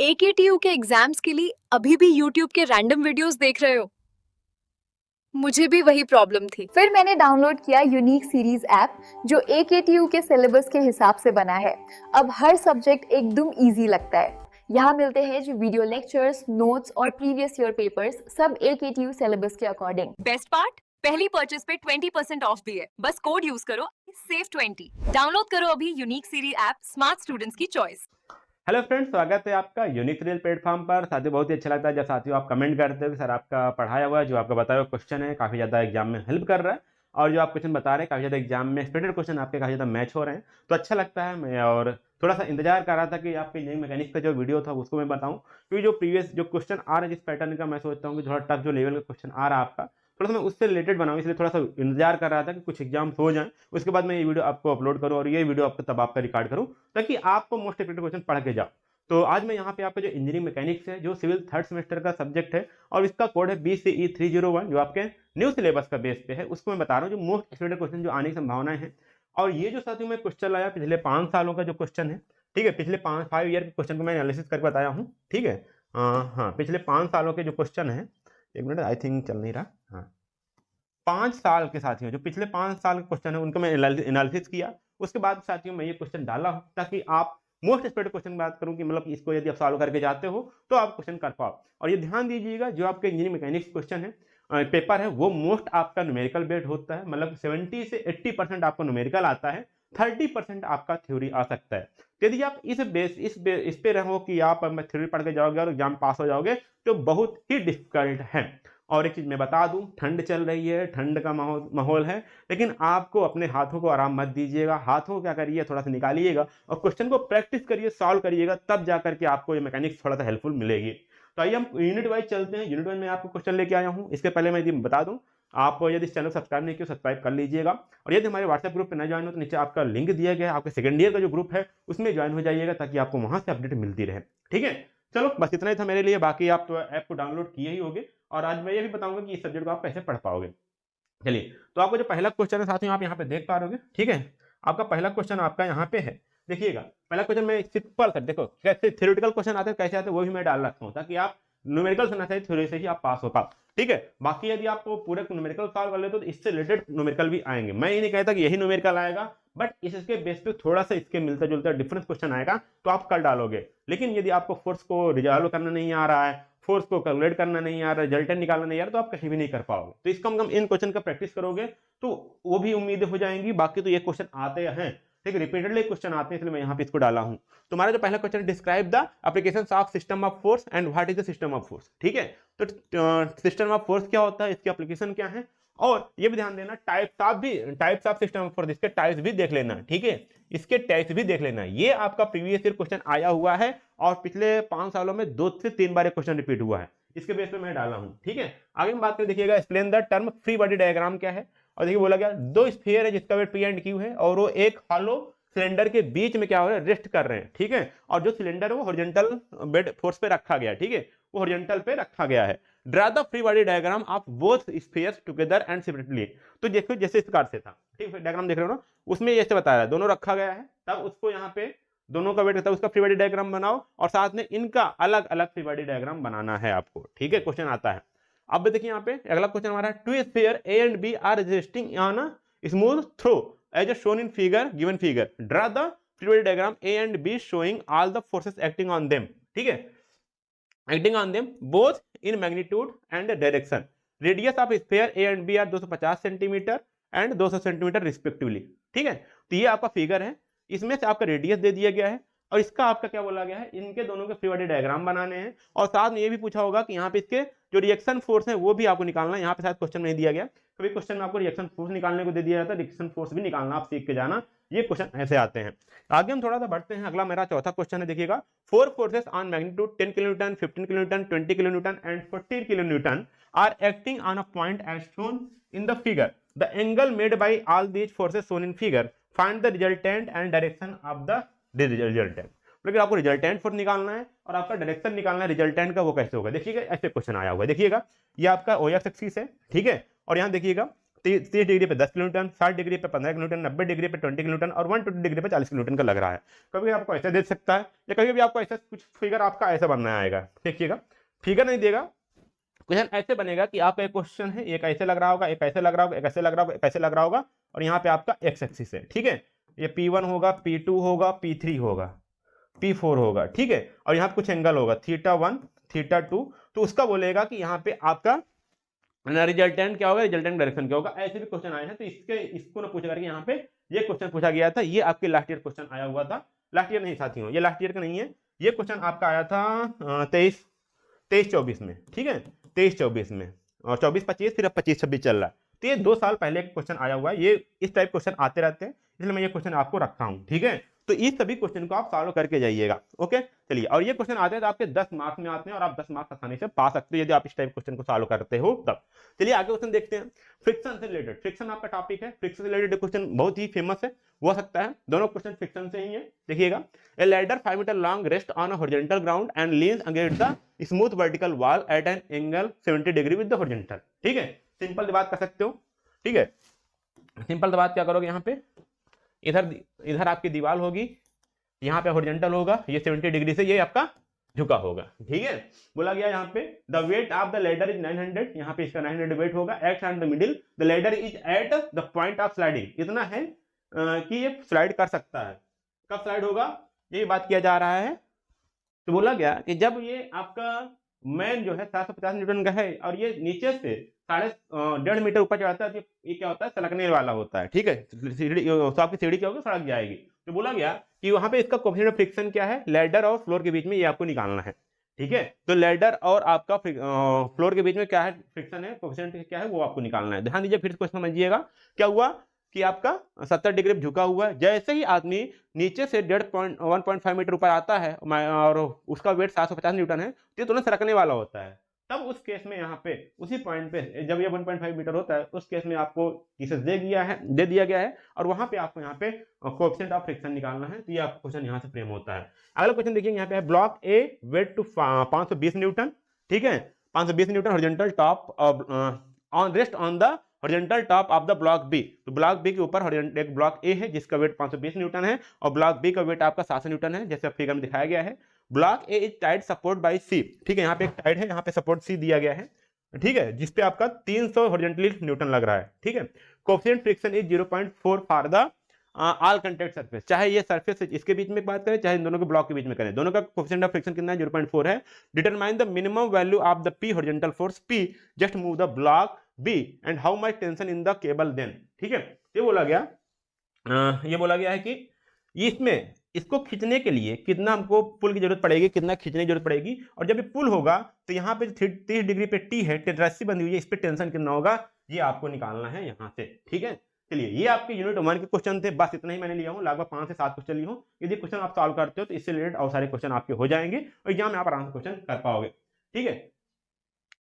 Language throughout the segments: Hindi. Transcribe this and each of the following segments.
एकेटीयू के एग्जाम्स के लिए अभी भी यूट्यूब के रैंडम वीडियोस देख रहे हो? मुझे भी वही प्रॉब्लम थी। फिर मैंने डाउनलोड किया यूनिक सीरीज ऐप जो एकेटीयू के सिलेबस के हिसाब से बना है। अब हर सब्जेक्ट एकदम इजी लगता है। यहाँ मिलते हैं जो वीडियो लेक्चर्स, नोट्स और प्रीवियस ईयर पेपर्स, सब एकेटीयू सिलेबस के अकॉर्डिंग। बेस्ट पार्ट, पहली परचेज पे 20% ऑफ भी है। बस कोड यूज करो, SAVE20। डाउनलोड करो अभी unique series app, smart students की चॉइस। हेलो फ्रेंड्स, स्वागत है आपका यूनिक रियल प्लेटफॉर्म पर। साथियों, बहुत ही अच्छा लगता है जब साथियों आप कमेंट करते हो कि सर आपका पढ़ाया हुआ जो आपका बताया हुआ क्वेश्चन है काफ़ी ज़्यादा एग्जाम में हेल्प कर रहा है, और जो आप क्वेश्चन बता रहे हैं काफ़ी ज़्यादा एग्जाम में एक्सपेक्टेड क्वेश्चन आपके काफ़ी ज़्यादा मैच हो रहे हैं। तो अच्छा लगता है। मैं और थोड़ा सा इंतजार कर रहा था कि आपके इंजीनियरिंग मैकेनिक्स का जो वीडियो था उसको मैं बताऊं, क्योंकि जो प्रीवियस जो क्वेश्चन आ रहे हैं जिस पैटर्न का, मैं सोचता हूँ कि थोड़ा टफ जो लेवल का क्वेश्चन आ रहा है आपका, थोड़ा सा मैं उससे रिलेटेड बनाऊँ, इसलिए थोड़ा सा इंतजार कर रहा था कि कुछ एग्जाम्स हो जाएं, उसके बाद मैं ये वीडियो आपको अपलोड करूँ और ये वीडियो आपको तब आपका रिकॉर्ड करूँ ताकि आपको मोस्ट एक्सपेक्टेड क्वेश्चन पढ़ के जाओ। तो आज मैं यहाँ पे आपका जो इंजीनियरिंग मैकेनिक्स है, जो सिविल थर्ड सेमेस्टर का सब्जेक्ट है, और इसका कोड है BCE301, जो आपके न्यू सिलेबस का बेस पे है, उसको मैं बता रहा हूँ जो मोस्ट एक्सपेक्टेड क्वेश्चन जो आने की संभावनाएं हैं। और ये जो साथियों मैं क्वेश्चन लाया पिछले 5 सालों का जो क्वेश्चन है, ठीक है, पिछले 5 ईयर के क्वेश्चन को मैं एनालिसिस करके बताया हूँ, ठीक है। हाँ, पिछले 5 सालों के जो क्वेश्चन है, एक मिनट, आई थिंक चल नहीं रहा। हाँ, 5 साल के साथियों जो पिछले 5 साल के क्वेश्चन है उनको मैं एनालिसिस किया, उसके बाद साथियों मैं ये क्वेश्चन डाला हूँ ताकि आप मोस्ट एक्सपेक्टेड क्वेश्चन बात करूं कि मतलब इसको यदि आप सॉल्व करके जाते हो तो आप क्वेश्चन कर पाओ। और ये ध्यान दीजिएगा, जो आपके इंजीनियरिंग मैकेनिक्स क्वेश्चन है पेपर है, वो मोस्ट आपका न्यूमेरिकल बेस्ड होता है, मतलब 70 से 80% आपको न्यूमेरिकल आता है, 30% आपका थ्योरी आ सकता है। तो यदि आप इस पे रहो कि आप थ्योरी पढ़ के जाओगे और एग्जाम पास हो जाओगे तो बहुत ही डिफिकल्ट है। और एक चीज मैं बता दूं, ठंड चल रही है, ठंड का माहौल है, लेकिन आपको अपने हाथों को आराम मत दीजिएगा। हाथों को क्या करिए, थोड़ा सा निकालिएगा और क्वेश्चन को प्रैक्टिस करिए, सॉल्व करिएगा, तब जाकर के आपको ये मैकेनिक्स थोड़ा सा हेल्पफुल मिलेगी। तो आइए हम यूनिट वाइज चलते हैं। यूनिट वाइज में आपको क्वेश्चन लेके आया हूँ। इसके पहले मैं यदि बता दूं, आप यदि इस चैनल सब्सक्राइब नहीं किया सब्सक्राइब कर लीजिएगा, और यदि हमारे व्हाट्सएप ग्रुप पर न ज्वाइन हो तो नीचे आपका लिंक दिया गया है, आपके सेकंड ईयर का जो ग्रुप है उसमें ज्वाइन हो जाइएगा ताकि आपको वहां से अपडेट मिलती रहे, ठीक है। चलो, बस इतना ही था मेरे लिए, बाकी आप तो ऐप को डाउनलोड किए ही होंगे, और आज मैं ये भी बताऊंगा कि इस सब्जेक्ट को आप कैसे पढ़ पाओगे। चलिए, तो आपको जो पहला क्वेश्चन है साथियों आप यहाँ पे देख पा रहे होंगे, ठीक है। आपका पहला क्वेश्चन आपका यहाँ पे है, देखिएगा। पहला क्वेश्चन मैं सिंपल कर, देखो कैसे थ्योरेटिकल क्वेश्चन आते हैं कैसे आते हैं वो भी मैं डाल रखा हूँ ताकि आप न्यूमेरिकल से ना चाहिए थ्योरी से ही आप पास हो पाओ, ठीक है। बाकी यदि आप पूरे न्यूमेरिकल सॉल्व कर लेते तो इससे रिलेटेड न्यूमेरिकल भी आएंगे। मैं ये नहीं कहता कि यही न्यूमेरिकल आएगा, बट इसके बेस पे थोड़ा सा इसके मिलता जुलता डिफरेंस क्वेश्चन आएगा तो आप कर डालोगे। लेकिन यदि आपको फोर्स को रिजॉल्व करना नहीं आ रहा है, फोर्स को कैलकुलेट करना नहीं आ रहा, रिजल्टेंट निकालना नहीं आ रहा, तो आप कहीं भी नहीं कर पाओगे। तो इसका कम इन क्वेश्चन का प्रैक्टिस करोगे तो वो भी उम्मीदें हो जाएंगी। बाकी तो ये क्वेश्चन आते हैं, ठीक है, रिपीटेडली क्वेश्चन आते हैं, इसलिए मैं यहाँ पे इसको डाला हूँ। तुम्हारा जो पहला question, describe the application of system of force and what is the system of force, ठीक है। तो सिस्टम ऑफ फोर्स क्या होता है, इसकी एप्लीकेशन क्या है, और ये भी ध्यान देना types of system of force, इसके टाइप्स भी देख लेना, ठीक है, इसके टाइप्स भी देख लेना। ये आपका प्रीवियस ईयर क्वेश्चन आया हुआ है और पिछले 5 सालों में 2 से 3 बार क्वेश्चन रिपीट हुआ है, इसके बेस पे मैं डाला हूं, ठीक है। आगे हम बात करें, देखिएगा, explain the term free body diagram क्या है। और देखिए बोला गया दो स्फीयर है जिसका वेट P&Q है, और वो एक हॉलो सिलेंडर के बीच में क्या हो रहा है, रेस्ट कर रहे हैं, ठीक है। और जो सिलेंडर है वो हॉरिजॉन्टल बेड फोर्स पे रखा गया, ठीक है, वो हॉरिजॉन्टल पे रखा गया है। Draw the free body diagram of both spheres together and separately. तो देखो जैसे इस प्रकार से था, ठीक है, डायग्राम देख रहे हो ना, उसमें जैसे बताया दोनों रखा गया है, तब उसको यहाँ पे दोनों का वेट रहता है, उसका फ्री बॉडी डायग्राम बनाओ और साथ में इनका अलग अलग फ्री बॉडी डायग्राम बनाना है आपको, ठीक है। क्वेश्चन आता है। अब देखिए यहाँ पे अगला क्वेश्चन हमारा है, two sphere A and B are resting on a smooth trough as shown in figure, given figure, draw the free body diagram A and B showing all the forces acting on them, ठीक है, acting on them both in magnitude and direction. Radius of sphere A and B are 250 centimetre and 200 centimetre respectively, ठीक है। तो ये आपका फिगर है, इसमें से आपका रेडियस दे दिया गया है और इसका आपका क्या बोला गया है, इनके दोनों के फ्री बॉडी डायग्राम बनाने हैं। और साथ में ये भी पूछा होगा कि यहाँ पे इसके जो रिएक्शन फोर्स है वो भी आपको निकालना है। यहाँ पे शायद क्वेश्चन नहीं दिया गया, कभी क्वेश्चन में आपको रिएक्शन फोर्स निकालने को दे दिया जाता है, रिएक्शन फोर्स भी निकालना आप सीख के जाना, ये क्वेश्चन ऐसे आते हैं। आगे हम थोड़ा सा बढ़ते हैं, अगला मेरा चौथा क्वेश्चन है, देखिएगा, four forces on magnitude 10 kilonewton, 15 kilonewton, 20 kilonewton and 40 kilonewton are acting on a point as shown in the figure. The angle made by all these forces shown in figure, find the resultant and direction of the resultant. लेकिन आपको रिजल्टेंट फोर्स निकालना है और आपका डायरेक्शन निकालना है रिजल्टेंट का, वो कैसे होगा, देखिएगा ऐसे क्वेश्चन आया हुआ है। देखिएगा ये आपका OX एक्सिस है, ठीक है, और यहाँ देखिएगा 30 डिग्री पे 10 किलोमीटर, 60 डिग्री पे 15 किलोमीटर, 90 डिग्री पे 20 किलोमीटर और 120 डिग्री पे 40 किलोमीटर का लग रहा है। कभी आपको ऐसा दे सकता है या कभी भी आपको ऐसा कुछ फिगर आपका ऐसा बनना आएगा। देखिएगा फिगर नहीं देगा, क्वेश्चन ऐसे बनेगा कि आपका एक क्वेश्चन है, एक ऐसे लग रहा होगा, एक ऐसे लग रहा होगा, एक ऐसे लग रहा होगा, एक ऐसे लग रहा होगा और यहाँ पे आपका एक्स एक्सिस है। ठीक है, ये P1 होगा, P2 होगा, P3 होगा, P4 होगा। ठीक है, और यहाँ पे कुछ एंगल होगा θ1 θ2, तो उसका बोलेगा कि यहाँ पे आपका रिजल्टेंट क्या होगा, रिजल्टेंट डायरेक्शन क्या होगा। ऐसे भी क्वेश्चन आए हैं, तो इसको ना पूछा करके यहाँ पे ये क्वेश्चन पूछा गया था। ये आपके लास्ट ईयर क्वेश्चन आया हुआ था, लास्ट ईयर नहीं साथियों, ये लास्ट ईयर का नहीं है, ये क्वेश्चन आपका आया था 23-24 में। ठीक है, 23-24 में और 24-25, फिर अब 25-26 चल रहा है। तो ये 2 साल पहले क्वेश्चन आया हुआ है। ये इस टाइप क्वेश्चन आते रहते हैं, इसलिए मैं ये क्वेश्चन आपको रखा हूँ। ठीक है, तो इस सभी क्वेश्चन को आप सॉल्व करके जाइएगा। ओके, चलिए, और ये क्वेश्चन आते हैं तो आपके 10 मार्क्स में आते हैं और आप 10 मार्क्स आसानी से पा सकते हो यदि आप इस टाइप क्वेश्चन को सॉल्व करते हो तब। चलिए आगे क्वेश्चन देखते हैं। फ्रिक्शन से रिलेटेड, फ्रिक्शन आपका टॉपिक है, फ्रिक्शन से रिलेटेड क्वेश्चन बहुत ही फेमस है, हो सकता है दोनों क्वेश्चन फ्रिक्शन से ही है। देखिएगा, a ladder 5 metre long rest on a horizontal ground and leans against the smooth vertical wall at an angle 70 degree with the horizontal. ठीक है, सिंपल बात कर सकते हो। ठीक है, सिंपल बात क्या करोगे, यहाँ पे इधर आपकी दीवार होगी, यहाँ पे हॉरिजॉन्टल होगा, ये 70 डिग्री से ये आपका झुका होगा। ठीक है, बोला गया यहाँ पे the weight of the ladder is 900, यहाँ पे इसका 900 वेट होगा। Act on the middle, the ladder is at the point of sliding, इतना है कि ये स्लाइड कर सकता है। कब स्लाइड होगा, ये बात किया जा रहा है। तो बोला गया कि जब ये आपका मैन जो है 750 न्यूटन का है और ये नीचे से 1.5 मीटर ऊपर चढ़ाता है, तो ये क्या होता है, सलगने वाला होता है। ठीक है, सीढ़ी, तो आपकी सीढ़ी क्या होगी, सड़क जाएगी। तो बोला गया कि वहां पे इसका कोएफिशिएंट ऑफ फ्रिक्शन क्या है, लैडर और फ्लोर के बीच में, ये आपको निकालना है। ठीक है, तो लैडर और आपका फ्लोर के बीच में क्या है, फ्रिक्शन है, कोएफिशिएंट क्या है, वो आपको निकालना है। ध्यान दीजिए, फिर क्वेश्चन समझिएगा। क्या हुआ कि आपका 70 डिग्री झुका हुआ है, जैसे ही आदमी नीचे से 1.5 मीटर ऊपर आता है और उसका वेट 750 न्यूटन है, तो ये तुरंत सरकने वाला होता है। तब उस केस में यहाँ पे उसी पॉइंट पे जब ये 1.5 मीटर होता है, उस केस में आपको दे दिया गया है और वहां पे आपको यहाँ पे कोएफिशिएंट ऑफ फ्रिक्शन निकालना है। तो ये आपका क्वेश्चन यहाँ से फ्रेम होता है। अगला क्वेश्चन देखिए, यहाँ पे है block A weight to 520 newton. ठीक है, 520 newton horizontal top on rest on the horizontal top of the block B. तो ब्लॉक बी के ऊपर एक ब्लॉक ए है जिसका वेट 520 न्यूटन है और ब्लॉक बी का वेट आपका 700 न्यूटन है, जैसे फिगर में दिखाया गया है। Block A is tied support by C. ठीक है, यहाँ पे एक टाइड है, यहाँ पे सपोर्ट सी दिया गया है। ठीक है, जिसपे आपका 300 हॉरिजॉन्टली न्यूटन लग रहा है। ठीक है, coefficient friction is 0.4 for the all contact surface. चाहे ये सरफेस इसके बीच में बात करें, चाहे इन दोनों के ब्लॉक के बीच में करें, दोनों का कोएफिशिएंट ऑफ फ्रिक्शन कितना है, 0.4 है। Determine the minimum value of the P horizontal force P just move the block B and how much tension in the cable then. ठीक है, ये बोला गया है कि इसमें इसको खींचने के लिए कितना हमको पुल की जरूरत पड़ेगी, कितना खींचने की जरूरत पड़ेगी, और जब ये पुल होगा तो यहाँ पे 30 डिग्री पे टी है, रस्सी बंधी हुई है, इस पे टेंशन कितना होगा, ये आपको निकालना है यहाँ से। ठीक है, चलिए, ये आपके यूनिट 1 के क्वेश्चन थे, बस इतना ही मैंने लिया हूँ, लगभग 5 से 7 क्वेश्चन लिया हूँ। यदि क्वेश्चन आप सॉल्व करते हो तो इससे रिलेटेड और सारे क्वेश्चन आपके हो जाएंगे और एग्जाम में आप आराम से क्वेश्चन कर पाओगे। ठीक है,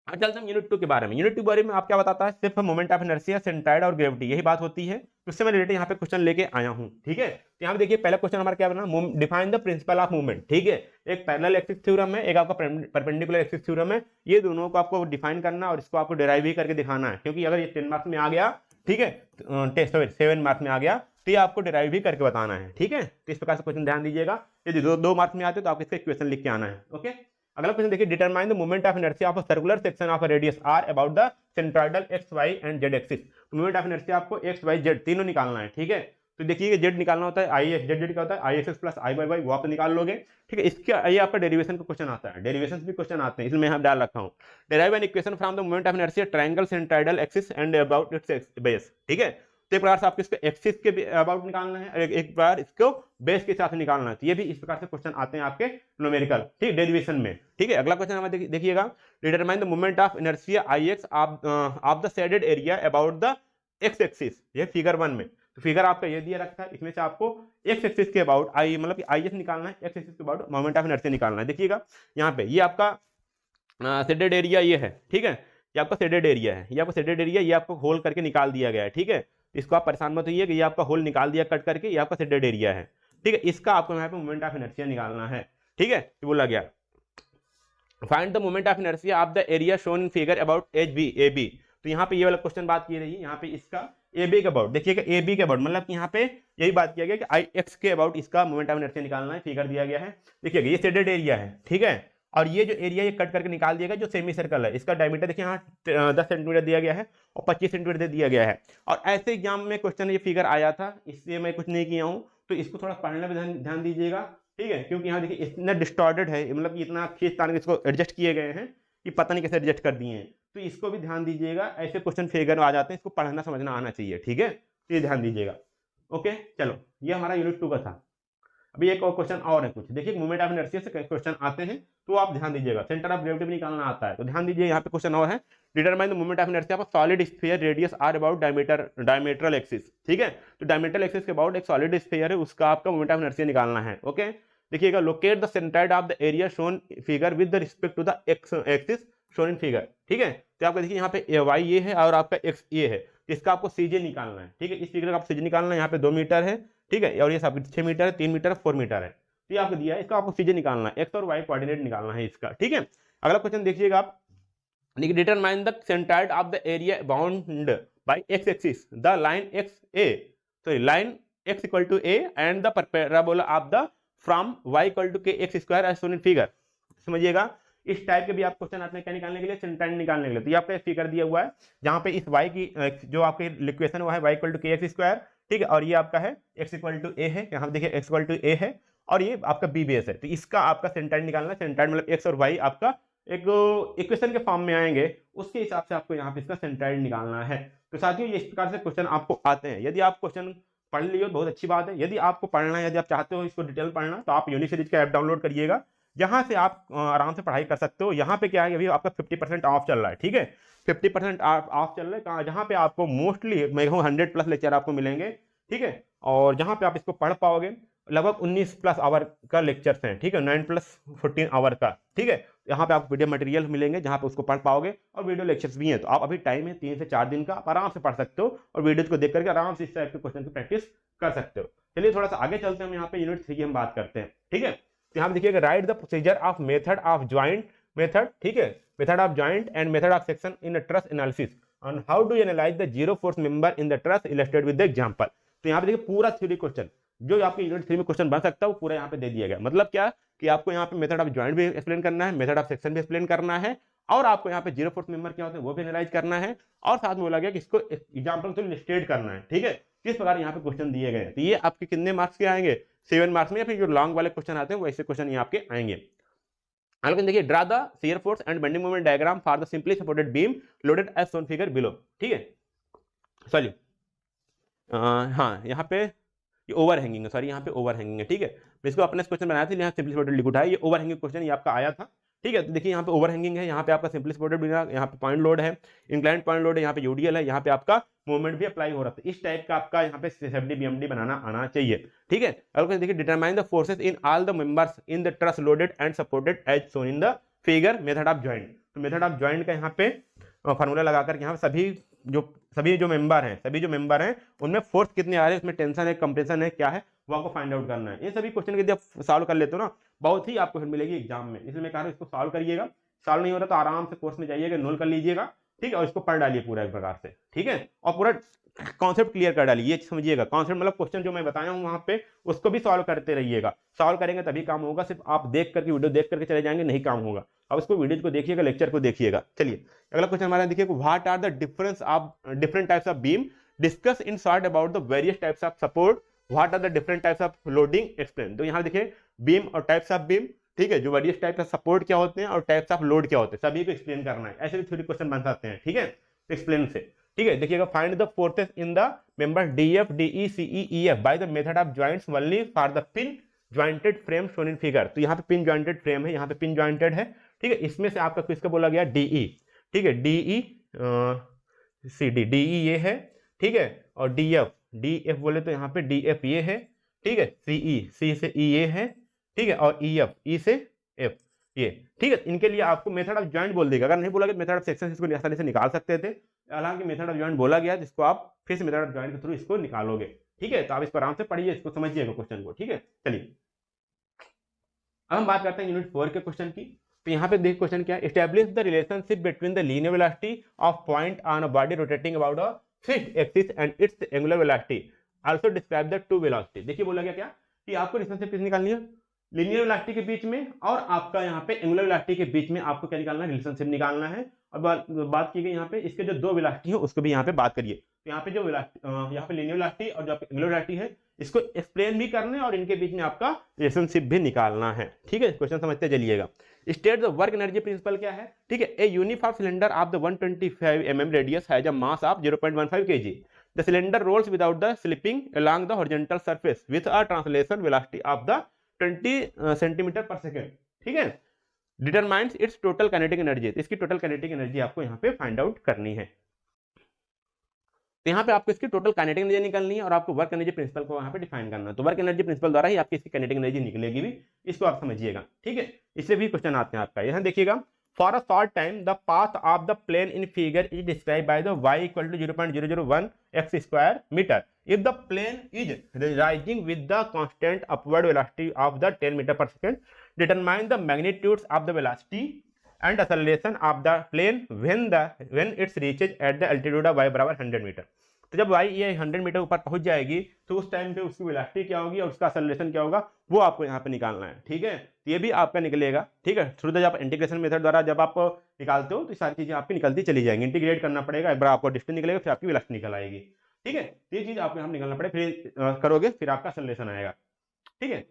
अब चलते हैं यूनिट 2 के बारे में। यूनिट 2 के बारे में आप क्या बताता है, सिर्फ मोमेंट ऑफ इनर्शिया, सेंट्राइड और ग्रेविटी, यही बात होती है। उससे मैं रिलेटेड यहाँ पे क्वेश्चन लेके आया हूँ। ठीक है, तो यहाँ पे देखिए, पहला क्वेश्चन हमारा क्या बना, define the principle of movement. ठीक है, एक पैरेलल एक्सिस थ्योरम है, एक आपका परपेंडिकुलर एक्सिस थ्योरम है। ये दोनों को आपको डिफाइन करना और इसको आपको डिराइव भी करके दिखाना है, क्योंकि अगर ये 10 मार्क्स में आ गया, ठीक है, 7 मार्क्स में आ गया, तो ये आपको डिराइव भी करके बताना है। ठीक है, तो इस प्रकार से क्वेश्चन ध्यान दीजिएगा। यदि 2 मार्क्स में आते तो आपको इसका इक्वेशन लिख के आना है। ओके, अगला क्वेश्चन देखिए, determine the moment of inertia of a circular section of a radius R about the centroidal X Y and Z axis. Moment of inertia आपको एक्स वाई जेड तीनों निकालना है। ठीक है, तो देखिए जेड निकालना होता है, आई एक्स जेड क्या होता है, आई एक्स प्लस आई वाई वाई, वो आप निकाल लोगे। ठीक है, इसका ये आपका डेरिवेशन का क्वेश्चन आता है, डेरिवेशन भी क्वेश्चन आते हैं, इसमें मैं डाल रखा हूँ। Derive an equation from the moment of inertia triangle centroidal axis and about it's base. ठीक है, तो एक प्रकार से आपको इसको एक्सिस के अबाउट निकालना है, एक बार इसको बेस के साथ निकालना है। तो ये भी इस प्रकार से क्वेश्चन आते हैं आपके न्यूमेरिकल, ठीक, डेरिवेशन में। ठीक है, अगला क्वेश्चन हमारे देखिएगा, determine the moment of inertia I x of the shaded area about the x axis. ये फिगर 1 में, तो फिगर आपका ये दिया रखा है, इसमें से आपको एक्स एक्सिस के अबाउट आई मतलब कि आई एक्स निकालना है, एक्स एक्सिस के अबाउट मोमेंट ऑफ इनर्शिया निकालना है। देखिएगा यहाँ पे ये आपका शेडेड एरिया ये है। ठीक है, ये आपका शेडेड एरिया है, ये आपका शेडेड एरिया, ये आपको होल करके निकाल दिया गया है। ठीक है, इसको आप परेशान मत होइए कि ये आपका होल निकाल दिया कट करके, ये आपका शेडेड एरिया है। ठीक है, इसका आपको यहाँ पे मोमेंट ऑफ इनर्शिया निकालना है। ठीक है, तो बोला गया find the moment of inertia of the area shown in figure about H B A B. तो यहाँ पे ये वाला क्वेश्चन बात की रही है, यहाँ पे इसका ए बी के अबाउट, देखिएगा ए बी के अबाउट मतलब कि यहाँ पे यही बात किया गया कि आई एक्स के अबाउट इसका मोमेंट ऑफ इनर्शिया निकालना है, फिगर दिया गया है। देखिएगा ये शेडेड एरिया है, ठीक है, और ये जो एरिया ये कट करके निकाल दिया गया जो सेमी सर्कल है, इसका डायमीटर देखिए यहाँ 10 सेंटीमीटर दिया गया है और 25 सेंटीमीटर दे दिया गया है। और ऐसे एग्जाम में क्वेश्चन ये फिगर आया था, इसलिए मैं कुछ नहीं किया हूँ, तो इसको थोड़ा पढ़ने में ध्यान दीजिएगा, ठीक है, क्योंकि यहाँ देखिए इतना डिस्टॉर्टेड है, मतलब इतना खींच तान के इसको एडजस्ट किए गए हैं कि पता नहीं कैसे एडजस्ट कर दिए हैं, तो इसको भी ध्यान दीजिएगा। ऐसे क्वेश्चन फिगर आ जाते हैं, इसको पढ़ना समझना आना चाहिए, ठीक है, तो ये ध्यान दीजिएगा। ओके, चलो ये हमारा यूनिट 2 का था। अभी एक और क्वेश्चन और है कुछ, देखिए मोमेंट ऑफ इनर्शिया से क्वेश्चन आते हैं तो आप ध्यान दीजिएगा, सेंटर ऑफ ग्रेविटी भी निकालना आता है, तो ध्यान दीजिए। यहाँ पे क्वेश्चन और है, determine the moment of inertia of solid sphere radius R about diametral axis, ठीक है, तो डायमीट्रल एक्सिस के अबाउट एक सॉलिड स्फीयर है, उसका आपका मोमेंट ऑफ इनर्शिया निकालना है। ओके, देखिएगा, locate the centre of the area shown figure with the respect to the axis shown in figure, ठीक है, तो आपका देखिए यहाँ पे वाई ये है और आपका एक्स ये है, इसका आपको सीजे निकालना है, ठीक है, इस फिगर का आपको सीजे निकालना है। यहाँ पे 2 मीटर है, ठीक है, और ये सब 6 मीटर है, 3 मीटर है, 4 मीटर है, तो ये आपको दिया है, इसका आपको सीजे निकालना है, एक्स और वाई कोऑर्डिनेट निकालना है इसका, ठीक है। अगला क्वेश्चन देखिएगा आप, determine the centre of the area bound by x axis the line x a, sorry line x equal to a and the parabola of the from y equal to k x square as shown in figure. समझिएगा, इस टाइप के भी आप क्वेश्चन आते हैं क्या निकालने के लिए, सेंटर निकालने के लिए। तो ये आपका फिगर दिया हुआ है, जहां पे इस y की जो आपकी इक्वेशन वो है y equal to k x square, ठीक है, और ये आपका है x इक्वल टू ए है, यहाँ देखिए x इक्वल टू ए है, और ये आपका b बेस है, तो इसका आपका सेंटर निकालना है। सेंटर मतलब x और y आपका एक इक्वेशन के फॉर्म में आएंगे, उसके हिसाब से आपको यहाँ पे इसका सेंटर निकालना है। तो साथियों, ये इस प्रकार से क्वेश्चन आपको आते हैं। यदि आप क्वेश्चन पढ़ लिए हो बहुत अच्छी बात है, यदि आपको पढ़ना है, यदि आप चाहते हो इसको डिटेल पढ़ना, तो आप यूनिक सीरीज का ऐप डाउनलोड करिएगा, जहां से आप आराम से पढ़ाई कर सकते हो। यहाँ पे क्या है, अभी आपका 50% ऑफ चल रहा है, ठीक है, 50% ऑफ चल रहा है, जहाँ पे आपको मोस्टली मैं कहूँ 100+ लेक्चर आपको मिलेंगे, ठीक है, और जहाँ पे आप इसको पढ़ पाओगे लगभग 19+ आवर का लेक्चर्स हैं, ठीक है, 9+14 आवर का, ठीक है, यहाँ पे आपको वीडियो मटेरियल मिलेंगे जहाँ पे उसको पढ़ पाओगे, और वीडियो लेक्चर्स भी हैं। तो आप अभी टाइम है 3 से 4 दिन का, आप आराम से पढ़ सकते हो और वीडियो को देख करके आराम से इस टाइप के क्वेश्चन की प्रैक्टिस कर सकते हो। चलिए थोड़ा सा आगे चलते हैं, हम यहाँ पे यूनिट 3 की हम बात करते हैं, ठीक है। यहाँ पे देखिएगा, right the procedure of method of joint method, ठीक है, method of joint and method of section in the truss analysis on how do analyse the zero force member in the truss illustrated with the example. तो यहाँ पे देखिए पूरा थ्योरी क्वेश्चन जो आपके यूनिट 3 में क्वेश्चन बन सकता है वो पूरा यहाँ पे दे दिया गया। मतलब क्या कि आपको यहाँ पे मेथड ऑफ ज्वाइंट भी एक्सप्लेन करना है, मेथड ऑफ सेक्शन भी एक्सप्लेन करना है, और आपको यहाँ पे जीरो फोर्स मेंबर क्या होते हैं वो भी एनालाइज करना है, और साथ में बोला गया कि इसको एग्जांपल से इलस्ट्रेट करना है, ठीक है, किस प्रकार यहाँ पे क्वेश्चन दिए गए हैं। तो ये आपके कितने मार्क्स के आएंगे, 7 मार्क्स में, या फिर जो लॉन्ग वाले क्वेश्चन आते हैं वैसे क्वेश्चन ये आपके आएंगे। लेकिन देखिए, draw the shear force and bending moment diagram for the simply supported beam loaded as shown figure below, ठीक है, सॉरी हाँ यहाँ पे ये ओवर हैंगिंग है, सॉरी यहाँ पे ओवर हैंगिंग है, ठीक है, मैं इसको अपने क्वेश्चन बनाया था, यहाँ सिंपली सपोर्टेड लिख उठाया, ये ओवर हैंगिंग क्वेश्चन ये आपका आया था, ठीक है। तो देखिए यहाँ पे ओवर हैंगिंग है, यहाँ पे आपका सिंपली सपोर्टेड, यहाँ पे पॉइंट लोड है, इंक्लाइंड पॉइंट लोड है, यहाँ पे यूडीएल है, यहाँ पे आपका मूवमेंट भी अप्लाई हो रहा था। इस टाइप का आपका यहाँ पे सीएफडी बीएमडी बनाना आना चाहिए, ठीक है। और देखिए, determine the forces in all the members in the truss loaded and supported as shown in the figure method of joint. तो मेथड ऑफ ज्वाइंट का यहाँ पे फॉर्मूला लगाकर यहाँ सभी जो मेंबर हैं उनमें फोर्स कितने आ रहे हैं, उसमें टेंशन है, कंप्रेशन है, क्या है, वो आपको फाइंड आउट करना है। ये सभी क्वेश्चन यदि आप सॉल्व कर लेते हो ना, बहुत ही आपको हेल्प मिलेगी एग्जाम में, इसलिए मैं कह रहा हूँ इसको सॉल्व करिएगा। सॉल्व नहीं हो रहा तो आराम से कोर्स में जाइएगा, नोल कर लीजिएगा, ठीक है, और इसको पढ़ डालिए पूरा एक प्रकार से, ठीक है, और पूरा कॉन्सेप्ट क्लियर कर डालिए। ये समझिएगा, कॉन्सेप्ट मतलब क्वेश्चन जो मैं बताया हूँ वहां पे उसको भी सॉल्व करते रहिएगा। सॉल्व करेंगे तभी काम होगा, सिर्फ आप देख करके वीडियो देख करके चले जाएंगे नहीं काम होगा। अब इसको वीडियो को देखिएगा, लेक्चर को देखिएगा। चलिए अगला क्वेश्चन हमारा देखिए, what are the difference of different types of beam, discuss in short about the various types of support, what are the different types of loading, explain. तो यहाँ देखिए बीम और टाइप्स ऑफ बीम, ठीक है, जो वेरियस टाइप्स ऑफ सपोर्ट क्या होते हैं और टाइप्स ऑफ लोड क्या होते हैं, सभी को एक्सप्लेन करना है। ऐसे भी थ्योरी क्वेश्चन बन सकते हैं, ठीक है, एक्सप्लेन से, ठीक है। देखिएगा, find the forces in the member DF DE CE EF by the method of joints only for the pin jointed frame shown in figure. तो यहाँ पे पिन ज्वाइंटेड फ्रेम है, यहाँ पे पिन ज्वाइंटेड है, ठीक है, इसमें से आपका किसका बोला गया, डीई, ठीक है, डीई सी डी, डीई ये है, ठीक है, और डीएफ बोले तो यहाँ पे डीएफ ये है, ठीक है, सीई, सी से ई ये है, ठीक है, और ईएफ, ई से एफ ये, ठीक है। इनके लिए आपको मेथड ऑफ ज्वाइंट बोल देगा, अगर नहीं बोला गया मेथड ऑफ सेक्शन इसको आसानी से निकाल सकते थे, हालांकि मेथड ऑफ ज्वाइंट बोला गया जिसको आप फिर से मेथड ऑफ ज्वाइंट के थ्रू इसको निकालोगे, ठीक है। तो आप इसको आराम से पढ़िए, इसको समझिएगा क्वेश्चन को, ठीक है। चलिए अब हम बात करते हैं यूनिट 4 के क्वेश्चन की। तो यहाँ पे देखिए क्वेश्चन क्या है, establish the relationship between the linear velocity of point on a body rotating about a fixed axis and it's angular velocity, also describe the two velocity. देखिए बोला गया क्या कि आपको रिलेशनशिप किस निकालनी है, लीनियर वेलोसिटी के बीच में और आपका यहाँ पे एंगुलर वेलोसिटी के बीच में आपको क्या निकालना है, रिलेशनशिप निकालना है। और बात की गई यहाँ पे इसके जो दो वेलोसिटी है उसको भी यहाँ पे बात करिए। तो यहाँ पे जो यहाँ पे लीनियर वेलोसिटी और जो एंगुलर वेलोसिटी है इसको एक्सप्लेन भी करना है और इनके बीच में आपका रिलेशनशिप भी निकालना है। ठीक है, क्वेश्चन समझते चलिएगा। State the work energy principle क्या है, ठीक है। A uniform cylinder of the 125 mm radius has a mass of 0.15 kg। The cylinder rolls without the slipping along the horizontal surface with a translation velocity of the 20 centimetre per second. ठीक है, determines its total kinetic energy. इसकी टोटल काइनेटिक एनर्जी आपको यहाँ पे फाइंड आउट करनी है। तो यहाँ पे आपको इसकी टोटल काइनेटिक एनर्जी निकालनी है और आपको वर्क एनर्जी प्रिंसिपल को यहाँ पे डिफाइन करना है। तो वर्क एनर्जी प्रिंसिपल द्वारा ही आपकी इसकी काइनेटिक एनर्जी निकलेगी भी, इसको आप समझिएगा। ठीक है, इससे भी क्वेश्चन आते हैं आपका। यहाँ देखिएगा, for a short time the path of the plane in figure is describe by the y equal to 0.001 x square metre if the plane is rising with the constant upward velocity of the 10 metre per second. Determine the magnitudes of the velocity and acceleration of the plane when it's reaches at the altitude of y बराबर 100 मीटर। तो जब y ये 100 मीटर ऊपर पहुंच जाएगी तो उस टाइम पे उसकी वेलोसिटी क्या होगी और उसका एक्सेलरेशन क्या होगा वो आपको यहाँ पे निकालना है। ठीक है, तो ये भी आपका निकलेगा। ठीक है, थ्रू द जब इंटीग्रेशन मेथड द्वारा जब आप निकालते हो तो सारी चीजें आपकी निकलती चली जाएंगी। इंटीग्रेट करना पड़ेगा, एक बार आपको डिस्टेंस निकलेगा फिर आपकी वेलोसिटी निकल आएगी। ठीक है, तो ये चीज आपको यहाँ निकालना पड़ेगा, फिर करोगे फिर आपका एक्सेलरेशन आएगा। ठीक है,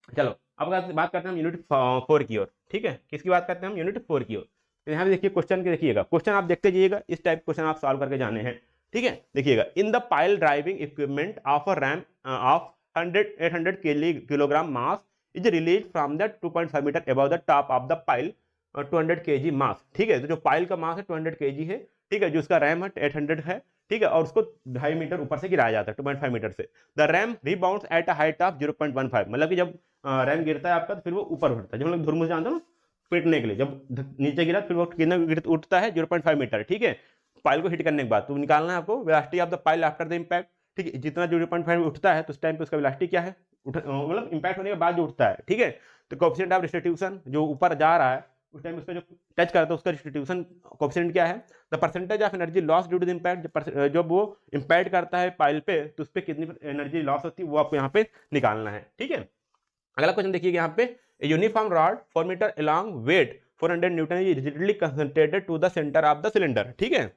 चलो अब बात करते हैं हम यूनिट 4 की ओर। ठीक है, किसकी बात करते हैं हम, यूनिट 4 की ओर। तो यहाँ पे देखिए क्वेश्चन के, देखिएगा क्वेश्चन आप देखते जाइएगा, इस टाइप क्वेश्चन आप सॉल्व करके जाने हैं। ठीक है, देखिएगा, in the pile driving equipment of a ram of 800 kilogram mass is release from the 2.5 metre above the top of the pile 200 kg mass. ठीक है, तो जो पाइल का मास है 200 kg है। ठीक है, जो उसका रैम है 800 है। ठीक है, और उसको 2.5 मीटर ऊपर से गिराया जाता है, 2.5 मीटर से। The RAM rebounds at a height of 0.15, मतलब कि जब रैम गिरता है आपका तो फिर वो ऊपर उठता है। जब हम लोग धुरमुस जानते हो ना पीटने के लिए, जब नीचे गिरा फिर वो कितना उठता है 0.5 मीटर। ठीक है, पाइल को हिट करने के बाद तो निकालना है आपको velocity of the pile after the impact. ठीक है, जितना 0.5 उठता है तो उस टाइम पे उसका वेलोसिटी क्या है, मतलब इम्पैक्ट होने के बाद जो उठता है। ठीक है, तो कोएफिशिएंट ऑफ डिस्ट्रीब्यूशन जो ऊपर जा रहा है उस टाइम उसका जो टच करता है उसका डिस्ट्रीब्यूशन कोएफिशिएंट क्या है, the percentage of energy loss due to the impact. जब वो इम्पैक्ट करता है पाइल पे तो उस पर कितनी एनर्जी लॉस होती है वो आपको यहाँ पे निकालना है। ठीक है, अगला क्वेश्चन देखिए यहाँ पे, uniform rod 4 metre along weight 400 newton is rigidly concentrated to the centre of the cylinder. ठीक है,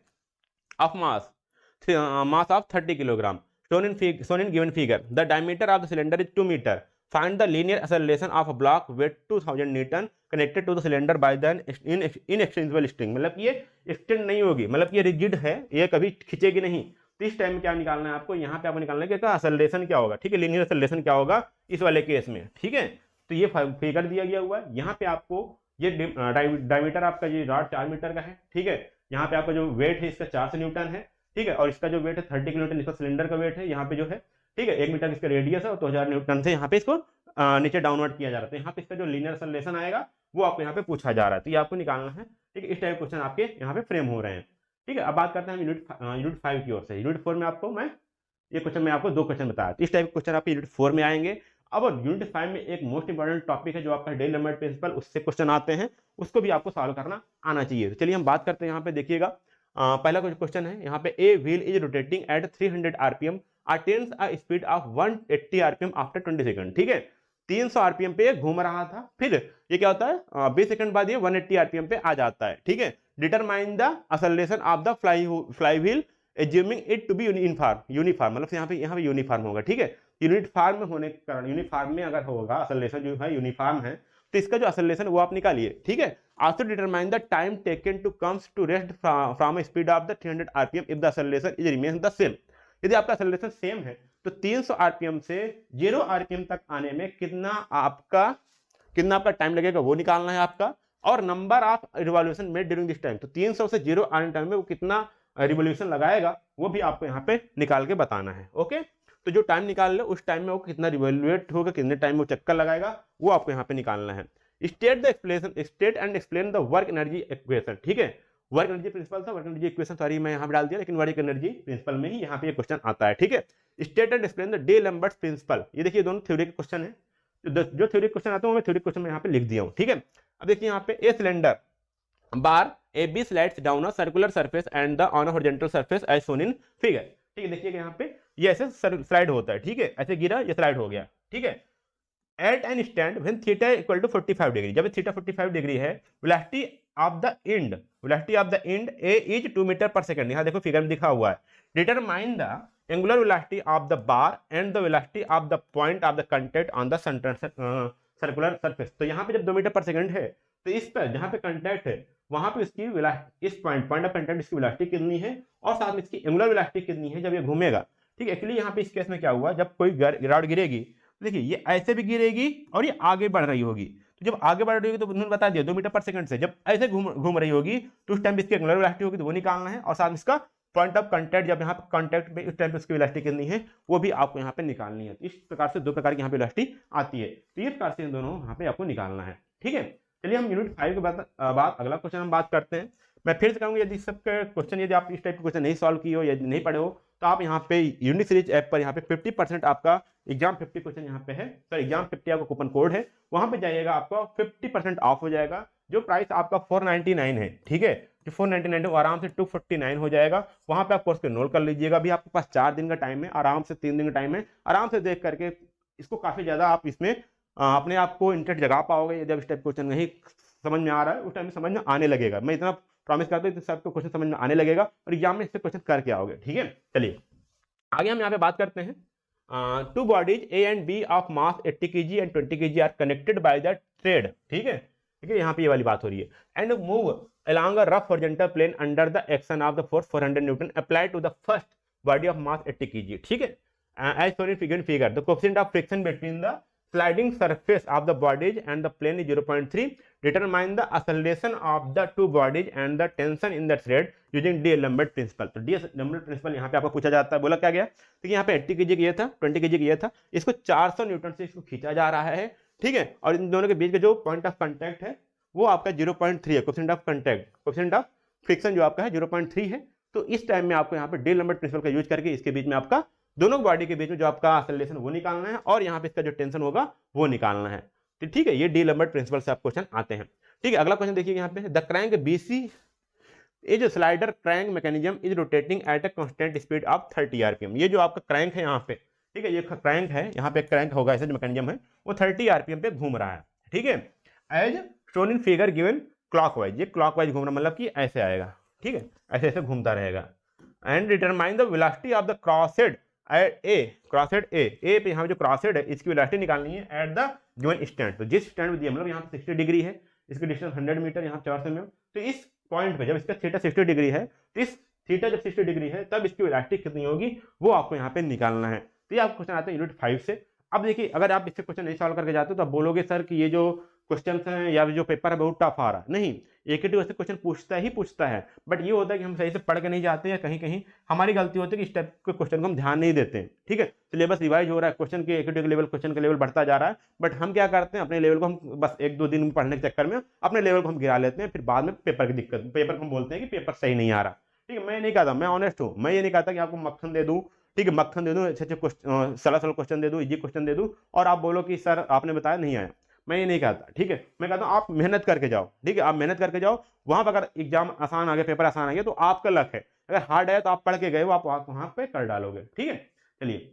of mass of 30 kilogram shown in given figure. The diameter of the cylinder is 2 meter. Find the linear acceleration of a block weight 2000 Newton connected to the cylinder by the inextensible string। मतलब ये एक्सटेंड नहीं होगी, मतलब ये रिजिड है, ये कभी खिंचेगी नहीं। तो इस टाइम में क्या निकालना है आपको, यहाँ पे आपको निकालना है कि एक्सेलरेशन क्या होगा। ठीक है, लीनियर एक्सेलरेशन क्या होगा इस वाले केस में। ठीक है, तो ये फिगर दिया गया हुआ है। यहाँ पे आपको ये डायमीटर आपका ये रॉड 4 मीटर का है। ठीक है, यहाँ पे आपका जो वेट है इसका 400 न्यूटन है। ठीक है, और इसका जो वेट है 30 न्यूटन इसका सिलेंडर का वेट है यहाँ पे जो है। ठीक है, 1 मीटर इसका रेडियस है और 2000 न्यूटन से यहाँ पे इसको नीचे डाउनवर्ड किया जा रहा है। तो यहाँ पे इसका जो लीनियर एक्सेलरेशन आएगा वो आपको यहाँ पे पूछा जा रहा है, तो ये आपको निकालना है। ठीक है, इस टाइप क्वेश्चन आपके यहाँ पे फ्रेम हो रहे हैं। ठीक है, अब बात करते हैं यूनिट 5 की ओर से। यूनिट 4 में आपको मैं ये क्वेश्चन में आपको 2 क्वेश्चन बताया, इस टाइप क्वेश्चन आपके यूनिट 4 में आएंगे। अब यूनिट 5 में एक मोस्ट इंपॉर्टेंट टॉपिक है जो आपका डेल नंबर प्रिंसिपल, उससे क्वेश्चन आते हैं, उसको भी आपको सॉल्व करना आना चाहिए। तो चलिए हम बात करते हैं। यहाँ पे देखिएगा, पहला क्वेश्चन है यहाँ पे, a wheel is rotating at 300 RPM attains a speed of 180 RPM after 20 second. ठीक है, 300 आरपीएम पे घूम रहा था, फिर ये क्या होता है 20 सेकंड बाद ये 180 आरपीएम पे आ जाता है। ठीक है, determine the acceleration of the fly wheel assuming it to be uniform, मतलब यहाँ पे यूनिफॉर्म होगा। ठीक है, यूनिफॉर्म में होने के कारण, यूनिफॉर्म में अगर होगा एक्सेलरेशन जो है यूनिफॉर्म है तो इसका जो एक्सेलरेशन वो आप निकालिए। ठीक है, also determine the time taken to comes to rest from speed of the 300 RPM if the acceleration is remains the same. यदि आपका एक्सेलरेशन सेम है तो 300 आरपीएम से 0 आरपीएम तक आने में कितना आपका टाइम लगेगा वो निकालना है आपका, और number of revolution made during this time. तो 300 से 0 आने टाइम में वो कितना रिवॉल्यूशन लगाएगा वो भी आपको यहाँ पे निकाल के बताना है। ओके, तो जो टाइम निकाल लो उस टाइम में वो कितना रिवॉल्यूट होगा, कितने टाइम वो चक्कर लगाएगा वो आपको यहाँ पे निकालना है। State and explain the work energy equation. ठीक है, वर्क एनर्जी प्रिंसिपल था, वर्क एनर्जी इक्वेशन सॉरी मैं यहाँ पे डाल दिया, लेकिन वर्क एनर्जी प्रिंसिपल में ही यहाँ पे ये क्वेश्चन आता है। ठीक है, state and explain the D'Alembert principle. ये देखिए दोनों थ्योरी के क्वेश्चन है। जो थ्योरी क्वेश्चन आता है मैं थ्योरी क्वेश्चन में यहाँ पे लिख दिया हूँ। ठीक है, अब देखिए यहाँ पे a cylinder bar A B slides down a circular surface and the on a horizontal surface as shown in figure. ठीक है, देखिएगा यहाँ पे ये ऐसे स्लाइड होता है। ठीक है, ऐसे गिरा ये स्लाइड हो गया। ठीक है, at instant when theta equal to 45 degree, जब थीटा 45 डिग्री है, velocity of the end A is 2 metre per second. यहाँ देखो फिगर में दिखा हुआ है। Determine the angular velocity of the bar and the velocity of the point of the contact on the circular surface. तो यहाँ पे जब 2 मीटर पर सेकंड है तो इस पर जहाँ पे कंटेंट है वहां पे इसकी इस पॉइंट ऑफ कंटेंट इसकी वेलोसिटी कितनी है और साथ में इसकी एंगुलर वेलोसिटी कितनी है जब ये घूमेगा। ठीक है, एक्चुअली यहाँ पे इस केस में क्या हुआ, जब कोई रॉड गिरेगी तो देखिए ये ऐसे भी गिरेगी और ये आगे बढ़ रही होगी। तो जब आगे बढ़ रही होगी तो उन्होंने बता दिया 2 मीटर पर सेकंड से जब ऐसे घूम रही होगी तो उस टाइम इसकी एंगुलर वेलोसिटी होगी तो वो निकालना है, और साथ में इसका पॉइंट ऑफ कांटेक्ट जब यहाँ पे कांटेक्ट पे उस टाइम पे उसकी वेलोसिटी कितनी है वो भी आपको यहाँ पे निकालनी है। तो इस प्रकार से 2 प्रकार की यहाँ पे वेलोसिटी आती है। तो ये प्रकार से इन दोनों यहाँ पे आपको निकालना है। ठीक है, चलिए हम यूनिट 5 के बाद अगला क्वेश्चन हम बात करते हैं। मैं फिर से कहूँगा यदि सबके क्वेश्चन यदि आप इस टाइप के क्वेश्चन नहीं सॉल्व किए हो या नहीं पढ़े हो तो आप यहाँ पे यूनिक सीरीज ऐप पर यहाँ पे 50% आपका एग्जाम 50 क्वेश्चन यहाँ पे है, सर एग्जाम 50 आपका कूपन कोड है, वहां पे जाइएगा आपका 50% ऑफ हो जाएगा। जो प्राइस आपका 499 है, ठीक है, जो 499 है वो आराम से 249 हो जाएगा। वहां पे आप कोर्स को एनरोल कर लीजिएगा। अभी आपके पास 4 दिन का टाइम है, आराम से 3 दिन का टाइम है, आराम से देख करके इसको काफी ज्यादा आप इसमें अपने आप को इंटरेस्ट जगा पाओगे। यदि इस टाइप क्वेश्चन नहीं समझ में आ रहा है उस टाइम में समझ में आने लगेगा। मैं इतना प्रॉमिस करता हूँ सबको क्वेश्चन समझ में आने लगेगा और एग्जाम में इससे क्वेश्चन करके आओगे। ठीक है, चलिए आगे हम यहाँ पे बात करते हैं। 2 bodies A and B of mass 80 kg and 20 kg are connected by the thread. ठीक है, यहाँ पे ये वाली बात हो रही है। And move along a rough horizontal plane under the action of the force 400 Newton applied to the first body of mass 80 kg. ठीक है, as shown in figure, the coefficient of friction between the sliding surface of the bodies and the plane is 0.3. Determine the acceleration of the 2 bodies and the tension in the thread using D'Alembert principle. तो D'Alembert principle यहाँ पे आपको पूछा जाता है। बोला क्या गया, तो यहाँ पे 80 kg ये था, 20 kg ये था, इसको 400 न्यूटन से इसको खींचा जा रहा है। ठीक है, और इन दोनों के बीच का जो पॉइंट ऑफ कांटेक्ट है वो आपका 0.3 है। Coefficient of contact, coefficient of friction जो आपका है 0.3 है। तो इस टाइम में आपको यहाँ पे D'Alembert प्रिंसिपल का यूज करके इसके बीच में आपका दोनों बॉडी के बीच में जो आपका एक्सेलरेशन वो निकालना है और यहाँ पे इसका जो टेंशन होगा वो निकालना है। तो ठीक है, ये D'Alembert प्रिंसिपल से आप क्वेश्चन आते हैं। ठीक है, अगला क्वेश्चन देखिए यहाँ पे, the crank BC is slider crank mechanism is rotating at a constant speed of 30 RPM। ये जो आपका क्रैंक है यहाँ पे, ठीक है, ये क्रैंक है, यहाँ पे क्रैंक होगा, ऐसे जो मैकेनिज्म है वो 30 RPM पे घूम रहा है। ठीक है, as shown in figure given clockwise, ये क्लॉकवाइज घूम रहा मतलब कि ऐसे आएगा। ठीक है, ऐसे ऐसे घूमता रहेगा। And determine the velocity of the crosshead at A, crosshead A पे यहाँ जो क्रॉसहेड है इसकी वेलोसिटी निकालनी है एट द गिवन स्टैंड। तो जिस स्टैंड पे दिया मतलब यहाँ पे 60 डिग्री है, इसकी डिस्टेंस 100 मीटर, यहाँ 400 मीटर, तो इस पॉइंट पे जब इसका थीटा 60 डिग्री है तो इस थीटा जब 60 डिग्री है तब इसकी वेलोसिटी कितनी होगी वो आपको यहाँ पे निकालना है। तो ये आपको क्वेश्चन आता है यूनिट 5 से। अब देखिए अगर आप इससे क्वेश्चन नहीं सॉल्व करके जाते हो तो आप बोलोगे सर कि ये जो क्वेश्चन हैं या जो पेपर है बहुत टफ आ रहा है। नहीं, AKT ऐसे क्वेश्चन पूछता है, बट ये होता है कि हम सही से पढ़ के नहीं जाते हैं, कहीं कहीं हमारी गलती होती है कि इस टाइप के क्वेश्चन को हम ध्यान नहीं देते हैं। ठीक है, सिलेबस रिवाइज हो रहा है, क्वेश्चन के AKT लेवल, क्वेश्चन का लेवल बढ़ता जा रहा है, बट हम क्या करते हैं अपने लेवल को हम बस 1-2 दिन पढ़ने के चक्कर में अपने लेवल को हम गिरा लेते हैं, फिर बाद में पेपर की दिक्कत, पेपर को हम बोलते हैं कि पेपर सही नहीं आ रहा। ठीक है, मैं नहीं कहता, मैं ऑनेस्ट हूँ, मैं ये नहीं कहता कि आपको मक्खन दे दूँ, ठीक है, मक्खन दे दूँ, अच्छे सरल क्वेश्चन दे दूँ, इजी क्वेश्चन दे दूँ और आप बोलो कि सर आपने बताया नहीं आया। मैं ये नहीं कहता। ठीक है, मैं कहता हूँ आप मेहनत करके जाओ। ठीक है, आप मेहनत करके जाओ, वहां पर अगर एग्जाम आसान आ गया, पेपर आसान आ गया तो आपका लक है, अगर हार्ड है तो आप पढ़ के गए हो, आप वहां पे कर डालोगे। ठीक है, चलिए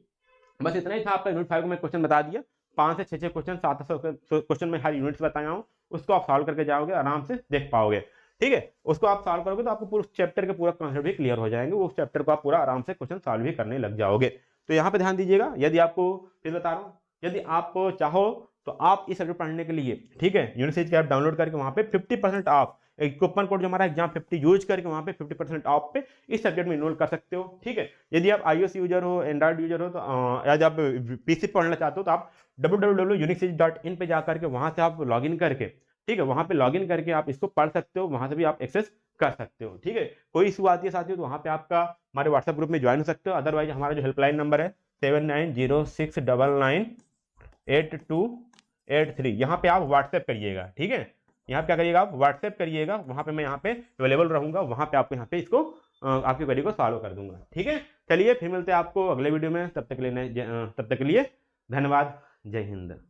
बस इतना ही था आपका यूनिट 5 को मैं क्वेश्चन बता दिया। 5 से 6 क्वेश्चन, 700 क्वेश्चन में हर यूनिट बताया हूँ, उसको आप सॉल्व करके जाओगे, आराम से देख पाओगे। ठीक है, उसको आप सॉल्व करोगे तो आपको पूरे चैप्टर के पूरा कॉन्सेप्ट भी क्लियर हो जाएंगे, उस चैप्टर को आप पूरा आराम से क्वेश्चन सॉल्व भी करने लग जाओगे। तो यहाँ पे ध्यान दीजिएगा, यदि आपको फिर बता रहा हूँ, यदि आप चाहो तो आप इस सब्जेक्ट पढ़ने के लिए, ठीक है, यूनिसेज की ऐप डाउनलोड करके वहाँ पे 50% ऑफ, एक कूपन कोड जो हमारा एग्जाम 50 यूज करके वहाँ पे 50% ऑफ पे इस सब्जेक्ट में इनरोल कर सकते हो। ठीक है, यदि आप iOS यूजर हो, एंड्रॉइड यूजर हो, तो यदि आप PC पढ़ना चाहते हो तो आप www.unixage.in पे जा करके वहाँ से आप लॉगिन करके, ठीक है, वहाँ पे लॉगिन करके आप इसको पढ़ सकते हो, वहाँ से भी आप एक्सेस कर सकते हो। ठीक है, कोई इशू आती है साथियों तो वहाँ पे आपका हमारे व्हाट्सएप ग्रुप में ज्वाइन हो सकते हो। अदरवाइज हमारा जो हेल्पलाइन नंबर है 7906998283, यहाँ पे आप व्हाट्सएप करिएगा। ठीक है, यहाँ पे क्या करिएगा, आप व्हाट्सएप करिएगा, वहाँ पे मैं यहाँ पे अवेलेबल रहूंगा, वहाँ पे आपको यहाँ पे इसको आपकी क्वेरी को सॉल्व कर दूंगा। ठीक है, चलिए फिर मिलते हैं आपको अगले वीडियो में, तब तक के लिए धन्यवाद, जय हिंद।